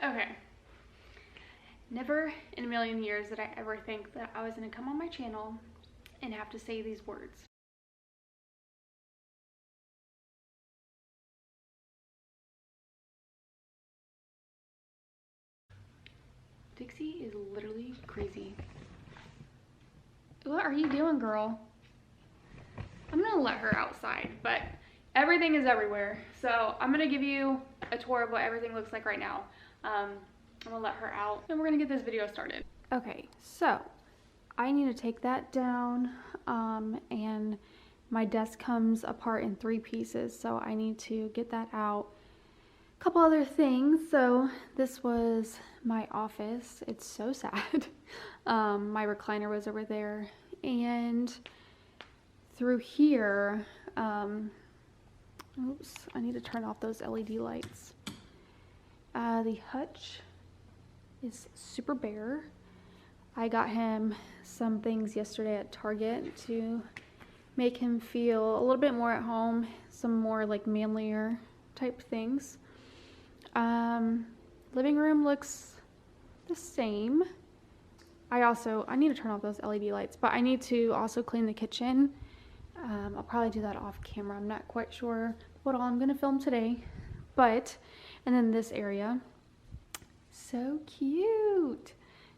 Okay. Never in a million years did I ever think that I was going to come on my channel and have to say these words. Dixie is literally crazy. What are you doing, girl? I'm gonna let her outside, but everything is everywhere. So I'm gonna give you a tour of what everything looks like right now. I'm gonna let her out and we're gonna get this video started. Okay, so I need to take that down, and my desk comes apart in 3 pieces, so I need to get that out. A couple other things. So this was my office. It's so sad. My recliner was over there, and through here, oops, I need to turn off those LED lights. The hutch is super bare. I got him some things yesterday at Target to make him feel a little bit more at home, some more like manlier type things. Living room looks the same. I need to turn off those LED lights, but I need to also clean the kitchen. I'll probably do that off camera. I'm not quite sure what all I'm gonna film today, and then this area, so cute.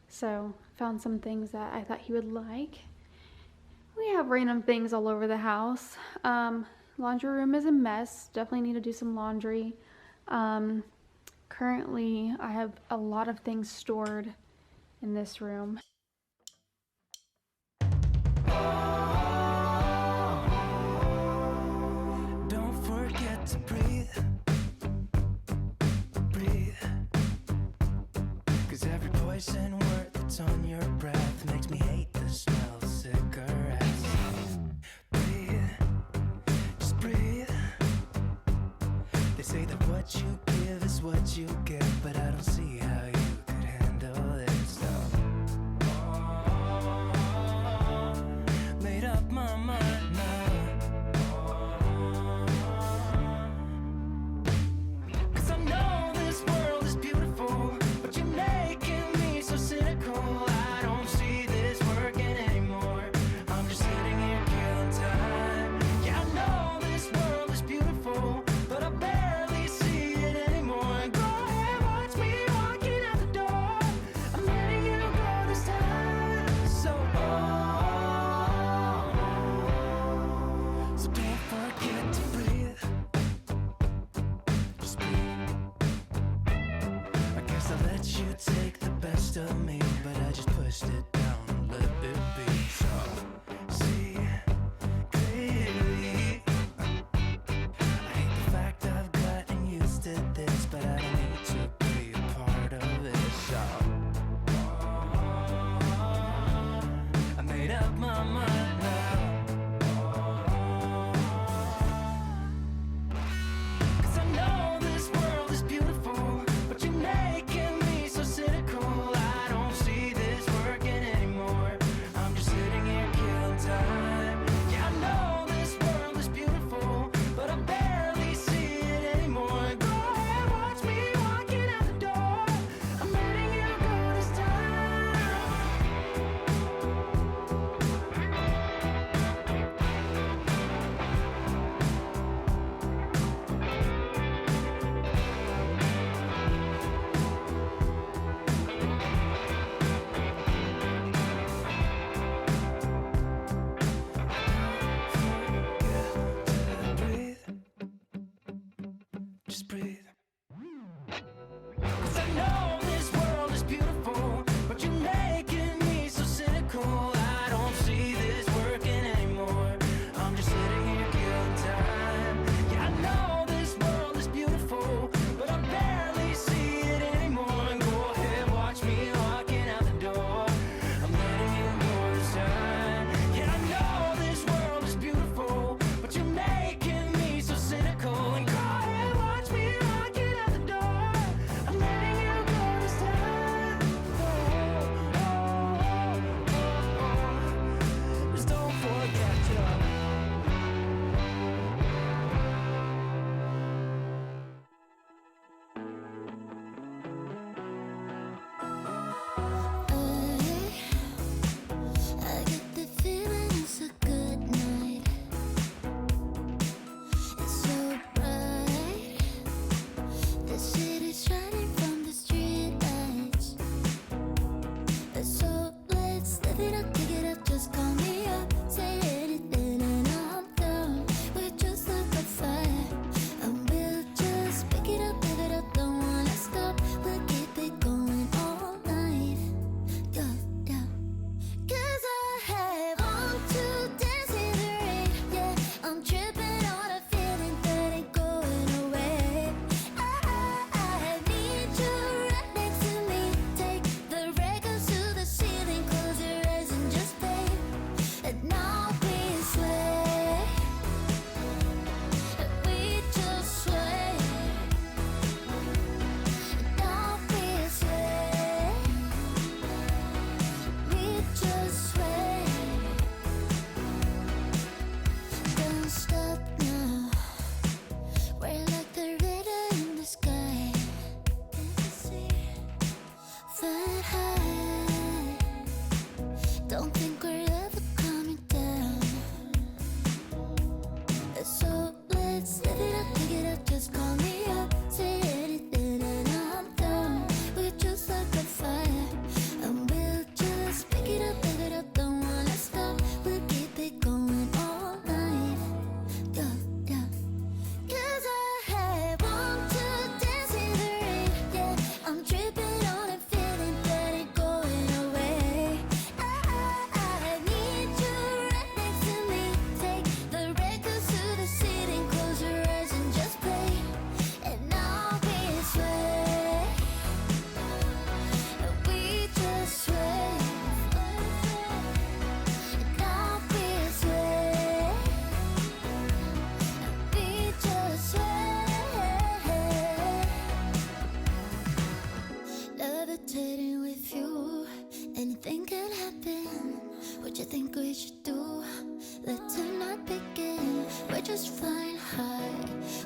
So found some things that I thought he would like. We have random things all over the house. Laundry room is a mess. Definitely need to do some laundry. Currently, I have a lot of things stored in this room. Don't forget to breathe, breathe. 'Cause every poison word that's on your breath makes me hate the smell of cigarettes. Breathe, just breathe. They say that what you give is what you get, but I don't see how you could handle this. Made up my mind now. 'Cause I know this world is beautiful, but you're making me so cynical. I don't see this working anymore. I'm just sitting here killing time. Yeah, I know this world is beautiful, but I barely see it anymore. Go ahead, watch me walking out the door. I'm letting you go this time. So don't forget to breathe. Just breathe. I guess I let you take the best of me, but I just pushed it down and let it be. So see clearly. I hate the fact I've gotten used to this, but I don't need to be a part of it. So I made up my mind now. 'Cause I know this world is beautiful, but you're making me so cynical. I don't see this working anymore. I'm just sitting here killing time. Yeah, I know this world is beautiful, but I barely see it anymore. Go ahead, watch me walking out the door. I'm letting you go this time. Breathe. Just breathe. 'Cause I know this world is beautiful, but you're making me so cynical. I don't see this working anymore. I'm just sitting here killing time. Yeah, I know this world is beautiful, but I barely see it anymore. Go ahead, watch me walking out the door. I'm letting you go this time. Yeah, I know this world is beautiful, but you're making me so cynical. And go ahead, watch me walking just flying high.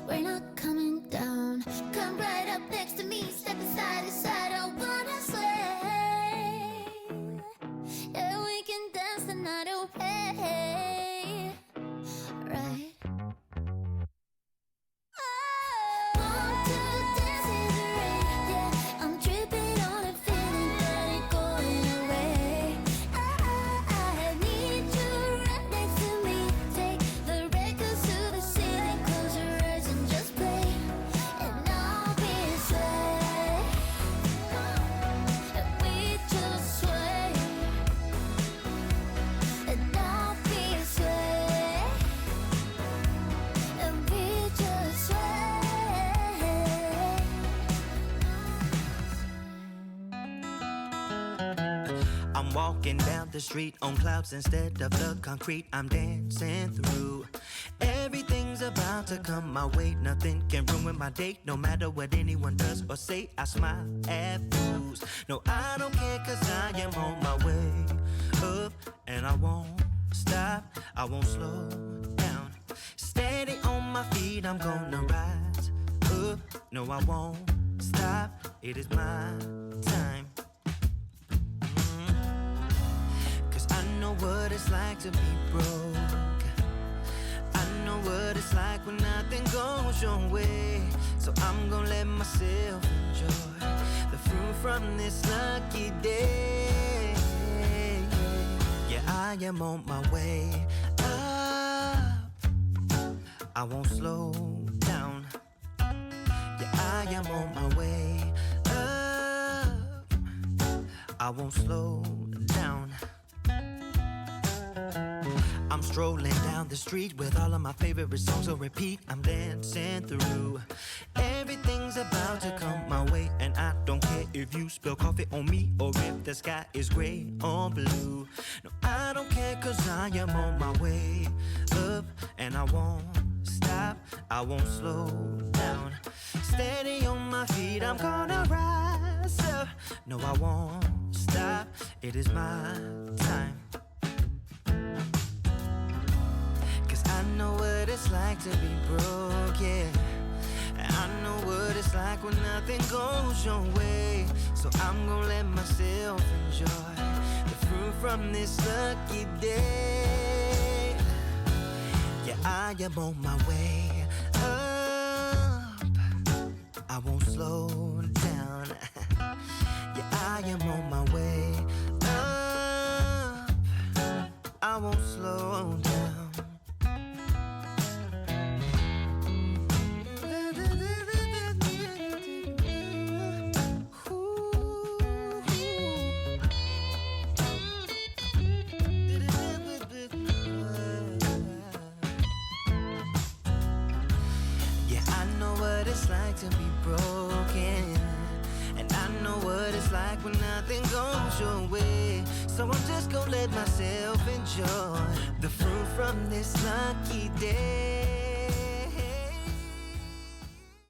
We're not coming down. Come right up next to me, stepping side to side. I wanna sway. Yeah, we can dance the night away. Right. Want to dance in the rain. Yeah, I'm dripping on a feeling that ain't going away. I need you right next to me. Take the records to the ceiling, close your eyes and just play. And I'll be sway. And we just sway. And I'll be sway. And we just sway. I'm walking down the street on clouds instead of the concrete. I'm dancing through. Everything's about to come my way. Nothing can ruin my day. No matter what anyone does or say, I smile at fools. No, I don't care, cause I am on my way up. And I won't stop, I won't slow down. Steady on my feet, I'm gonna rise up. No, I won't stop, it is my time. Cause I know what it's like to be broke. I know what it's like when nothing goes your way. So I'm gonna let myself enjoy the fruit from this lucky day. Yeah, I am on my way up. I won't slow down. Yeah, I am on my way up. I won't slow down. I'm strolling down the street with all of my favorite songs on repeat. I'm dancing through. Everything's about to come my way, and I don't care if you spill coffee on me or if the sky is gray or blue. No, I don't care, cause I am on my way up. And I won't stop, I won't slow down. Steady on my feet, I'm gonna rise up. No, I won't stop, it is my time. I know what it's like to be broke, yeah. I know what it's like when nothing goes your way. So I'm gonna let myself enjoy the fruit from this lucky day. Yeah, I am on my way up. I won't slow down. Yeah, I am on my way up. I won't slow down. To be broken, and I know what it's like when nothing goes your way. So I'm just gonna let myself enjoy the fruit from this lucky day.